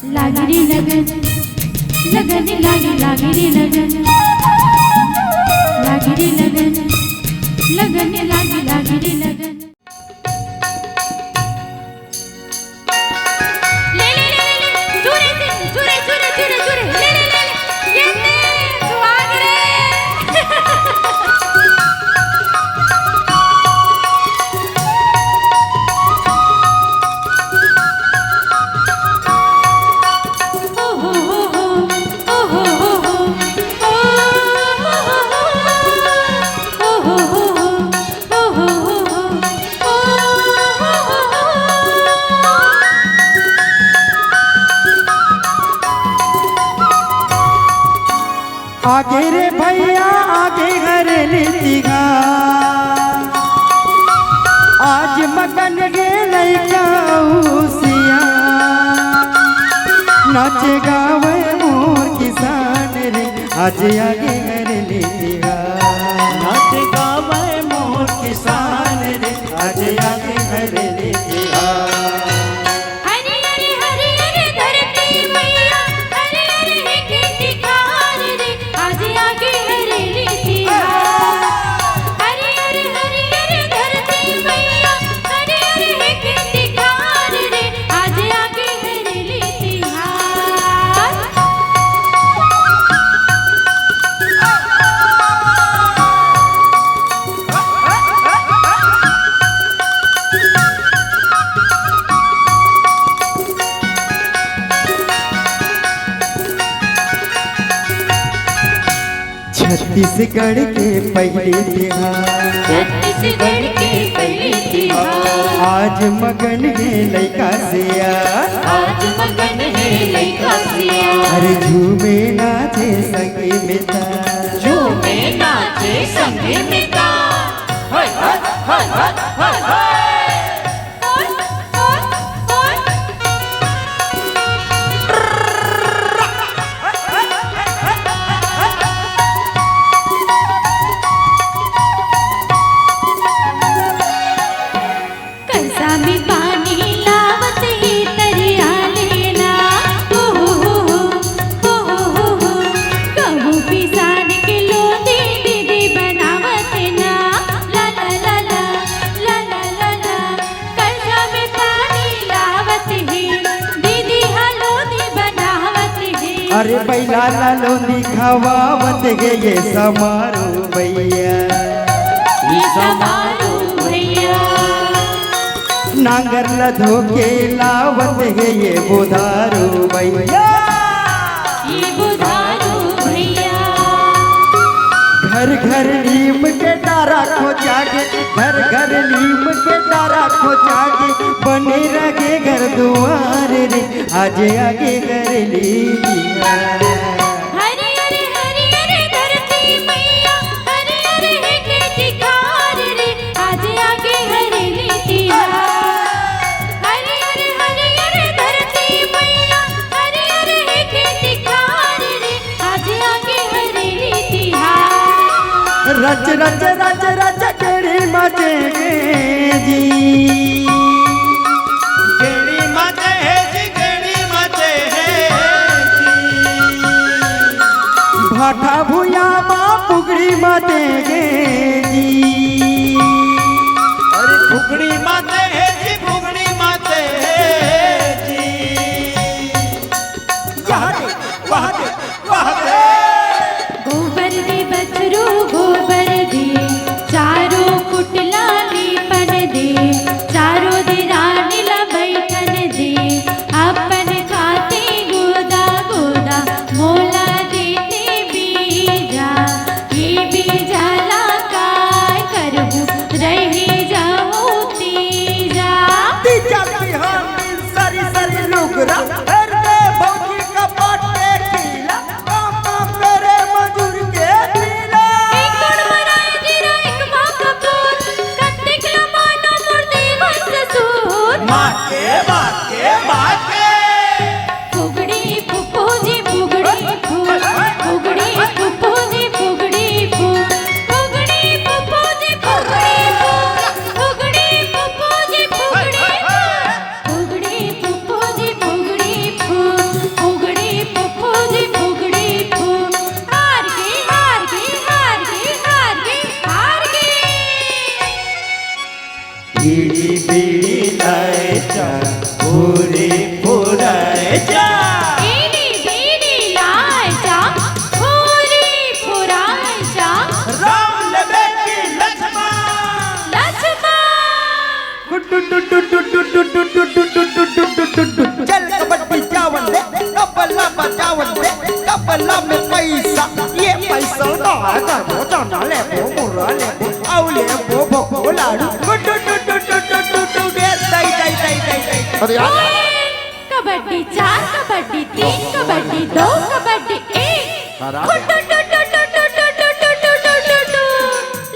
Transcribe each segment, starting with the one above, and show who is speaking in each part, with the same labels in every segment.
Speaker 1: लागिरी लगन लगन लागिरी लगन लागिरी लगन लगन लागिरी लगन ले ले ले ले जुरे जुरे जुरे जुरे जुरे ले ले ले येते सुहागरे
Speaker 2: आगे रे भैया आगे घर लीजिएगा आज मगन गे लैकाउसिया नाचे गावे मोर किसान रे आज आगे घर लीजिएगा नाचे गावे मोर किसान रे आज आगे घर लीजिएगा छत्तीसगढ़ के पहले तिहार
Speaker 1: छत्तीसगढ़ के पहले तिहार
Speaker 2: आज मगन है लइका सिया
Speaker 1: आज मगन है लइका सिया
Speaker 2: अरे झूमे नाचे संगे में ता
Speaker 1: झूमे नाचे संगे में ता हाय हाय हाय हाय हाय
Speaker 2: अरे बैला लालो दिखावावत गे ये समारो भैया
Speaker 1: ये समारो भैया
Speaker 2: नांगर लधो के लावत गे ये बुधारो भैया
Speaker 1: ये बुधारो भैया
Speaker 2: घर घर नीम के डारा खो जागे घर घर नीम के डारा खो जागे बने रगे घर दुआर रे आज आगे घर लीजिएगा
Speaker 1: हरे हरे हरे हरे धरती मैया हरे हरे है खेती खार रे आज आगे हरे लीजिया हरे हरे हरे हरे धरती मैया हरे हरे है खेती खार रे आज आगे हरे लीजिया
Speaker 2: रच रच रच रच केड़ी मचे जी केड़ी मचे है जी केड़ी मचे है जी भाठा भूया माँ पुगड़ी मते गे जी अरे पुगड़ी मते है जी पुगड़ी मते है जी वहाँ दे
Speaker 1: गोबर दे बछरू गोबर दे चारों कुटला दीपन दे चारों दे रानी ला बैठन दे अपन खाते गोदा गोदा मोला देते बीजा ये बीजा ला काय करबू रहे जाओ तीजा
Speaker 2: तीजा बिहार सरी सरी लुगरा हर में भौजी का पाटे खिला बो बो बो लाडू टू टू टू टू टू टू टू दे दई दई दई दई दई।
Speaker 3: अरे यार
Speaker 1: कबड्डी 4 कबड्डी 3 कबड्डी 2 कबड्डी 1
Speaker 3: सारा
Speaker 1: टू टू टू टू टू टू टू टू टू टू टू टू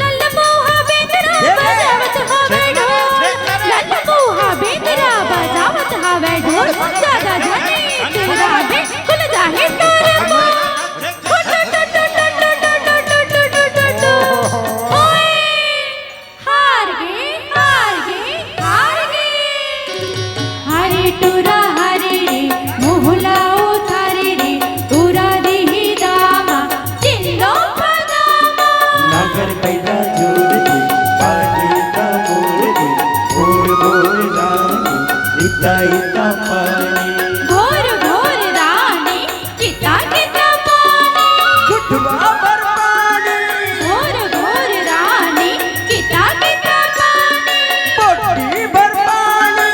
Speaker 1: लल्लमुहा बेंद्रा बजावत हवे ढोल लल्लमुहा बेंद्रा बजावत हवे ढोल दादा जाने तेरा है खुल जाहे तोरे मुंह टू टू टू टू टू टू टू टू टू टू टू टू ओए हार गए हरे टूरा हरे रे मोहलाओ थारे रे टूरा देही दामा चिल्लो पदामा
Speaker 2: नागर पैदा जोड़ दे पानी का मोड़ दे बोल बोल रानी इता इता पानी
Speaker 1: घोर घोर रानी किता किता पानी
Speaker 2: गुटवा पर पानी
Speaker 1: घोर घोर रानी किता किता पानी
Speaker 2: पोटी भर पानी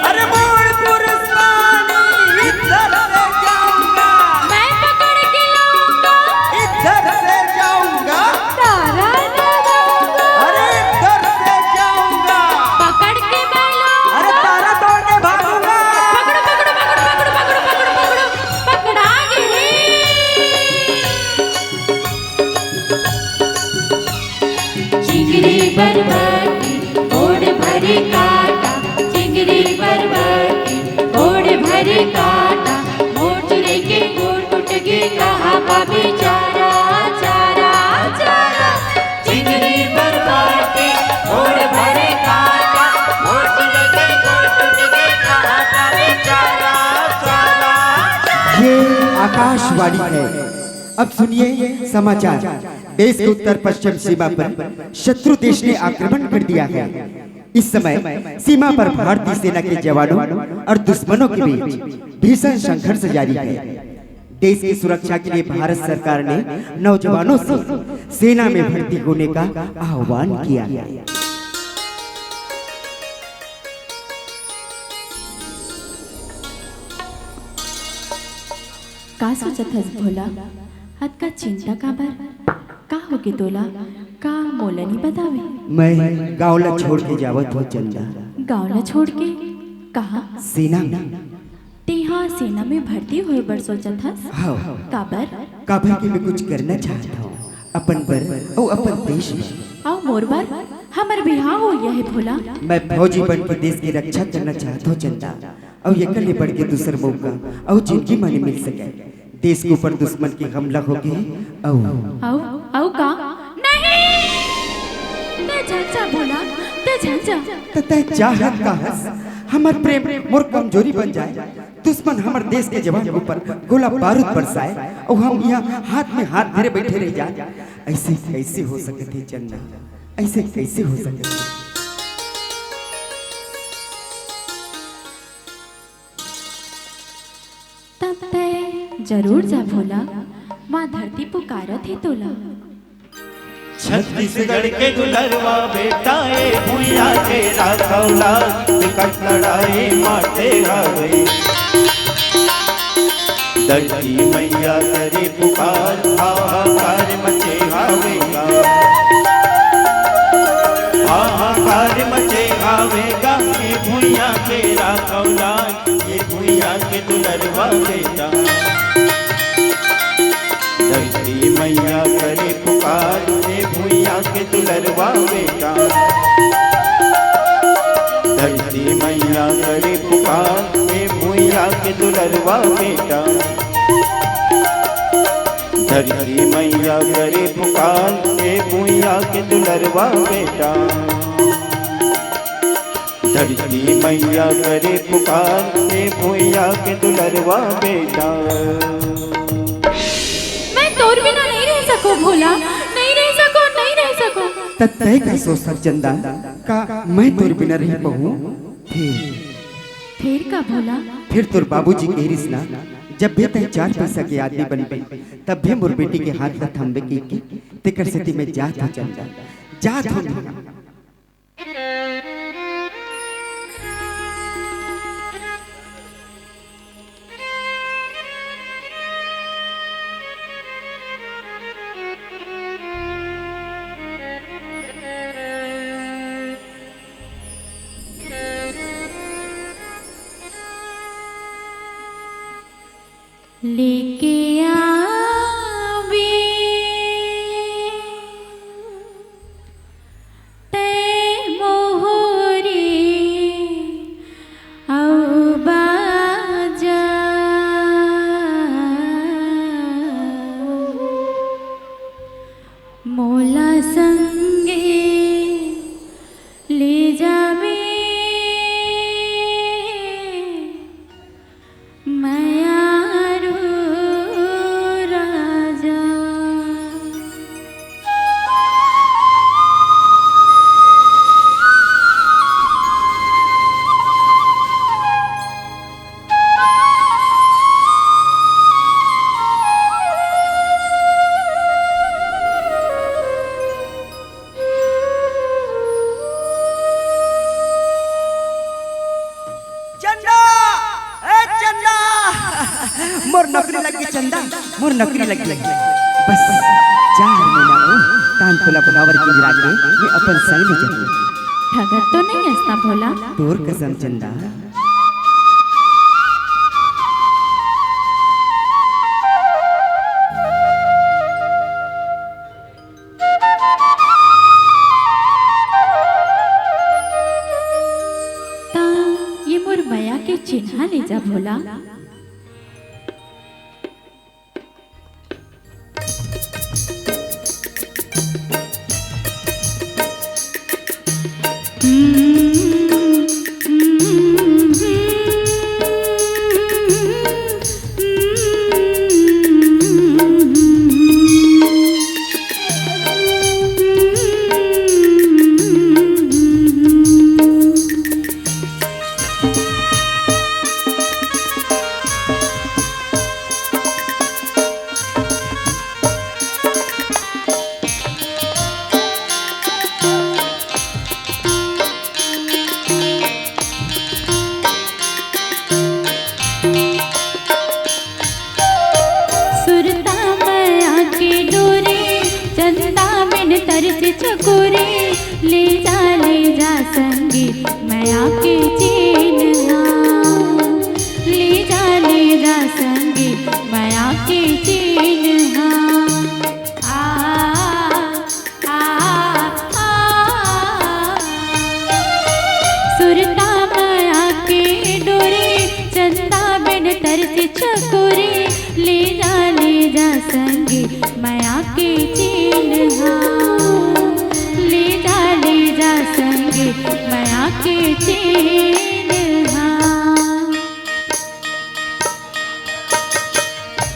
Speaker 2: अरे मोड़ पुरुष पानी इधर से जाऊंगा
Speaker 1: मैं पकड़ के लाऊंगा
Speaker 2: इधर से जाऊंगा
Speaker 1: तारा लगाऊंगा
Speaker 2: अरे इधर से जाऊंगा
Speaker 1: पकड़ के मैं लाऊंगा
Speaker 2: अरे तारा तोड़ के भागूंगा
Speaker 1: पकड़ो पकड़ो पकड़ो पकड़ो पकड़ो पकड़ो पकड़ो पकड़ा गए चिंगरी बरबटी ओड़ भरे काटा चिंगरी बरबटी ओड़ भरे काटा मोट लेके गोड़ टूट के कहा का बेचारा चारा चारा चिंगरी बरबटी ओड़ भरे काटा मोट लेके गोड़ टूट के कहा का बेचारा चारा
Speaker 2: ये आकाशवाणी है। अब सुनिए समाचार। देश के उत्तर पश्चिम सीमा पर शत्रु देश ने आक्रमण कर दिया है। इस समय सीमा पर भारतीय सेना के जवानों और दुश्मनों के बीच भीषण संघर्ष जारी है। देश की सुरक्षा के लिए भारत सरकार ने नौजवानों से सेना में भर्ती होने का आह्वान किया है।
Speaker 1: का सोचत हस भोला हत का चिंता का बर का होगे तोला का मोलनी बतावे
Speaker 2: मैं गाँव छोड़ के जावत हो चंदा
Speaker 1: गाँव न छोड़ के कहा
Speaker 2: सेना में।
Speaker 1: तेहा सेना में भर्ती हुए बर सोचत हस
Speaker 2: हाँ
Speaker 1: का बर
Speaker 2: काबर के मैं कुछ करना चाहता हूँ अपन पर और अपन देश में।
Speaker 1: आओ मोर बर हमर बिहार हो यह है भोला
Speaker 2: मैं फौजी बन के देश की रक्षा करना चाहता हूँ चंदा और ये कल बढ़ के दूसर मौका और जिंदगी माने मिल सके। देश के ऊपर दुश्मन की हमला हो गई
Speaker 1: आओ आओ का नहीं ते झंझा भोला ते झंझा
Speaker 2: तय चाहत का हस हमर प्रेम मोर कमजोरी बन जाए। दुश्मन हमर देश के जवान के ऊपर गोला बारूद बरसाए और हम यहाँ हाथ में हाथ धरे बैठे रह जाए। ऐसे कैसे हो सके थे चंदा, ऐसे कैसे हो सके थे?
Speaker 1: तब ते जरूर जा भोला माँ धरती पुकारत है तोला।
Speaker 4: छत्तीसगढ़ के दुलरवा बेटाए भूया के राखौला विकट लड़ाई माटे गए। धरती मैया करे पुकार हाहाकार मचे आवेगा, हाहाकार मचे आवेगा। ये भूया के राखौला ये भूया के दुलरवा बेटा। धरती मैया करे पुकार ये भूया के दुलरवा बेटा। धरती मैया करे पुकार ये भूया के दुलरवा बेटा। धरती मैया करे पुकार ये भूया के दुलरवा बेटा। धरती मैया करे पुकार ये भूया के दुलरवा बेटा।
Speaker 1: तोर बिना नहीं रह सको भोला, नहीं रह सको, नहीं रह सको।
Speaker 2: तय का सोच चंदा का मैं तोर बिना रह पाऊँ।
Speaker 1: फिर का भोला?
Speaker 2: फिर तोर बाबूजी के रिश्ता जब भी तय 4 पैसा के आदमी बन गई तब भी मोर बेटी के हाथ में थम्बे की तेकर स्थिति में जात हो चंदा, जात हो।
Speaker 1: लेके आवे ते मोहरे औ बाजा मोला संगे ले जावे मायारू राजा।
Speaker 2: मोर नौकरी लगी चंदा, मोर नौकरी लगी बस 4 महीना में तान तोला बनावर की गिरा के मैं अपन संग ले जाऊं।
Speaker 1: ठगत तो नहीं ऐसा भोला?
Speaker 2: तोर कसम चंदा।
Speaker 1: ता ये मोर माया के चिन्हा ले जा भोला। चकोरे ले जा संगीत माया के चिन्हा, ले जा संगीत माया के चिन्हा। आ आ आ सुरता माया के डोरे चंदा बिन तरस चकोरे ले जा संगीत माया के चिन्हा, संगीत माया के चिन्हा।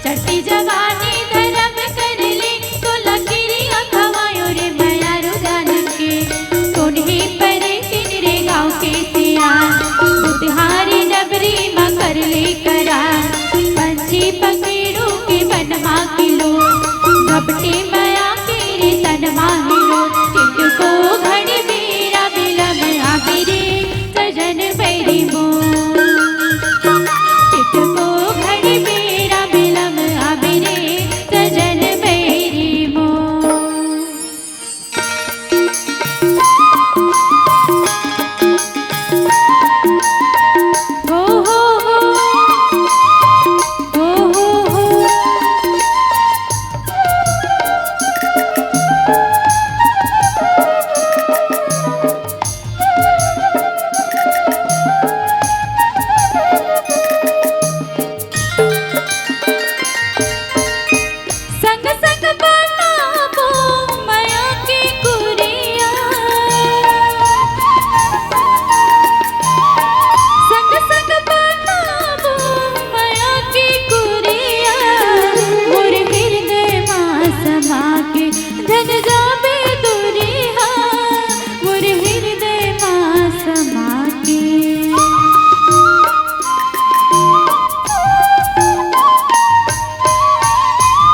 Speaker 1: चटी जवानी धर्म कर ले तो लकीरी अखवायो रे माया रुगान के कोन्ही पर किनरे गाँव के सियान बुधिहारी नबरी मकर ले करार पंछी पखेड़ू के बनमा किलो घपटी माया के रे तनमा हिलो टिटको घड़ी मेरा बिलम आबिरे सजन बैरी मो टिटको घड़ी मेरा बिलम आबिरे सजन बैरी मो। हो हो हो हो हो हो संग संग बनाबो माया की कुरिया, संग संग बनाबो माया की कुरिया मोर हृदय मां समा के जग जाबे दुरिया मोर हृदय मां समा के।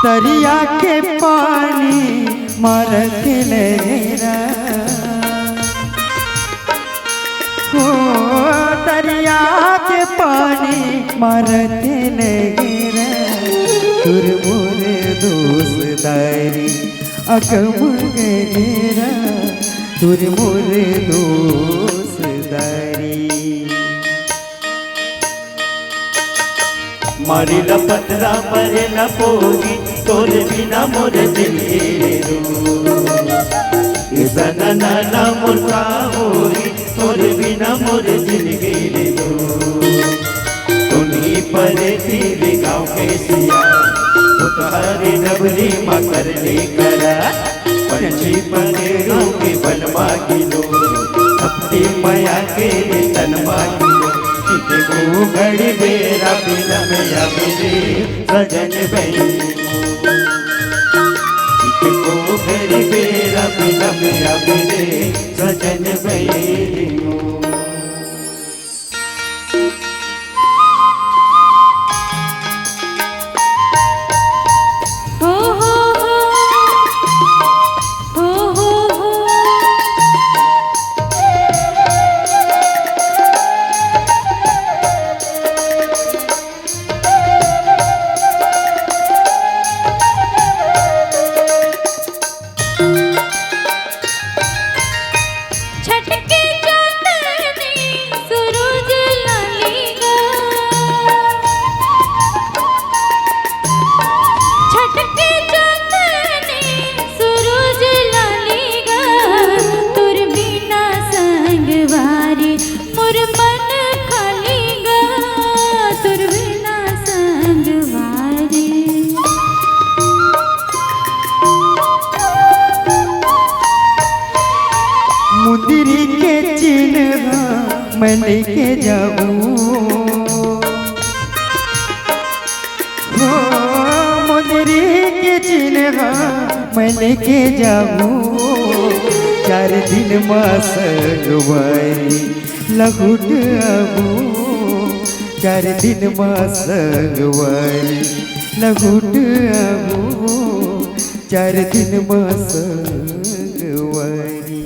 Speaker 2: दरिया के पानी मरत लहरा हो, दरिया के पानी मरत लहरा तुर मोर दोस्तारी अगम गहरा तुर मोर दोस्तारी।
Speaker 4: हमारी लपतरा पर न पोगी तोर बिना मोर दिल रे सना ना मुर्गा होगी तोर बिना मोर दिल रे तुनी पर तीर गाँव के सिया उतारे डबरी मकर ले करा पंछी पनेरों के बलवा किलो अपनी माया के तनवा किलो को घड़ी बेरा बिना मैया मेरे सजन बई को घड़ी बेरा बिना मैया मेरे सजन बई
Speaker 2: मुंदरी के चिन्ह मैं लेके जाऊं हो मुंदरी के चिन्ह मैं लेके जाऊं 4 दिन मास गवारी लघुट आबू 4 दिन मास गवारी लघुट आबू 4 दिन मास गवारी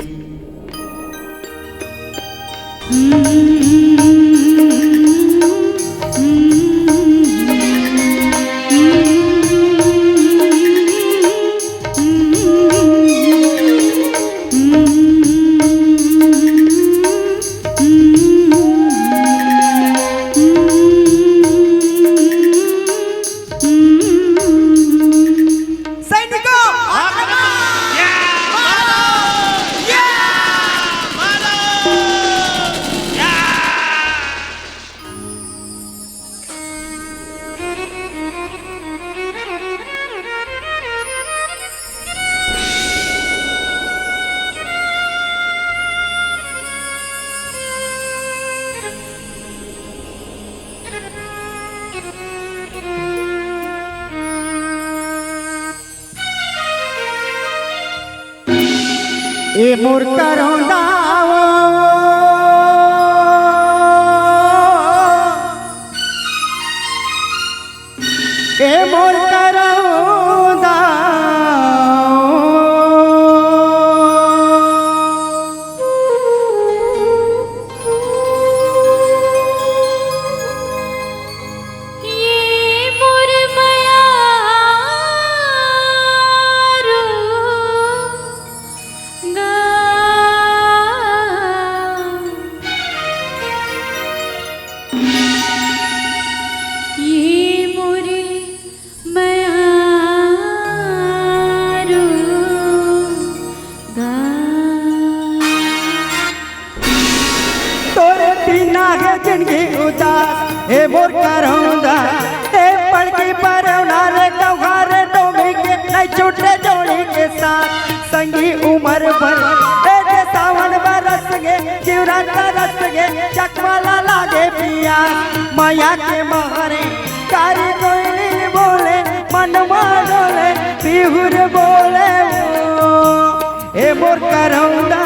Speaker 2: ए मोर करौंदा ए मोर करौंदा जिंदगी उदास ए मोर करौंदा ए पड़की परौना रे कौहारे डोमी के नहीं छूटे जोड़ी के साथ संगी उम्र भर ए सावन बरस गे जीवन तरस गे चकवाला लागे पिया माया के मारे कारी कोयली बोले मनवा डोले बिहुर बोले ए मोर करौंदा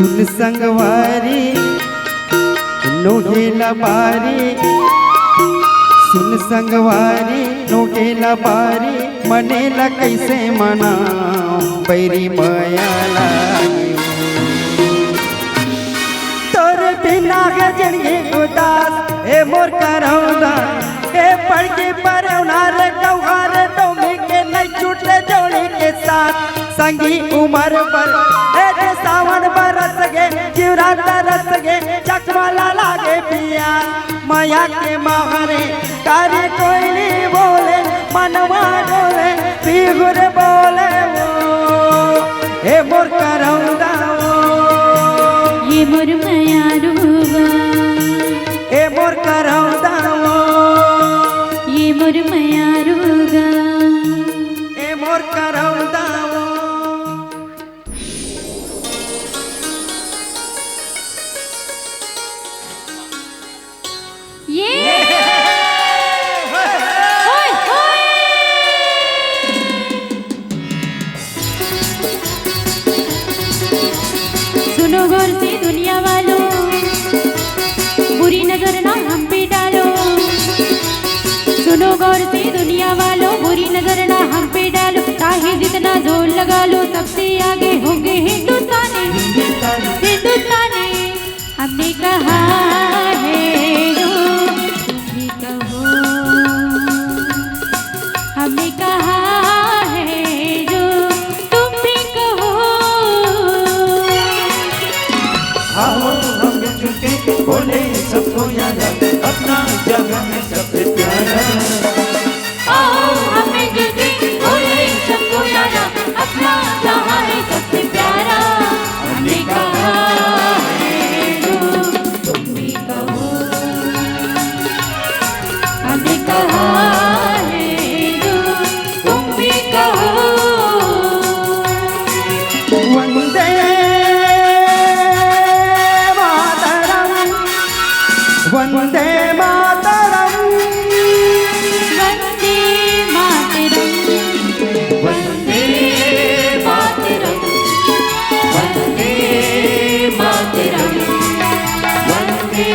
Speaker 2: सुन संगवारी नोहेला बारी, सुन संगवारी नोहेला बारी, मनेला कैसे मना बैरी माया लागी। तोर बिना गजनिए उदास ए मोर करौदा, ए पढ़ के परौना रे गौहार डोमे के नहीं छूटे जोड़ी के साथ, संगी उम्र पर ए सावन बरस गे, जीवरा तरस गे, चकवाला लागे पिया माया के मारे कार्य कोई नहीं बोले, मनवा डोले पीगुर बोले वो ए मोर करौदा
Speaker 1: ये मोर माया रूबा,
Speaker 2: ए मोर करौदा
Speaker 1: ये मोर माया रूबा,
Speaker 2: ए मोर करौदा
Speaker 1: ये होय होय। सुनो गौर से दुनिया वालों, बुरी नजर ना हम पे डालो। सुनो गौर से दुनिया वालों, बुरी नजर ना हम पे डालो। चाहे जितना जोर लगा लो, सबसे आगे होंगे हिंदुस्तानी, हिंदुस्तानी। हमने कहा है जो तुम भी कहो, हमने कहा है जो तुम भी कहो।
Speaker 4: आओ हम मिलजुल के बोले सबको याद, अपना जगह है सबसे प्यारा।
Speaker 1: आओ हम मिलजुल के बोले सबको याद, अपना जहां है सबसे प्यारा। हमने कहा है जो तुम भी कहो, हमने कहा है जो तुम भी कहो।
Speaker 2: वंदे मातरम, वंदे मातरम,
Speaker 1: वंदे मातरम, वंदे मातरम, वंदे मातरम, वंदे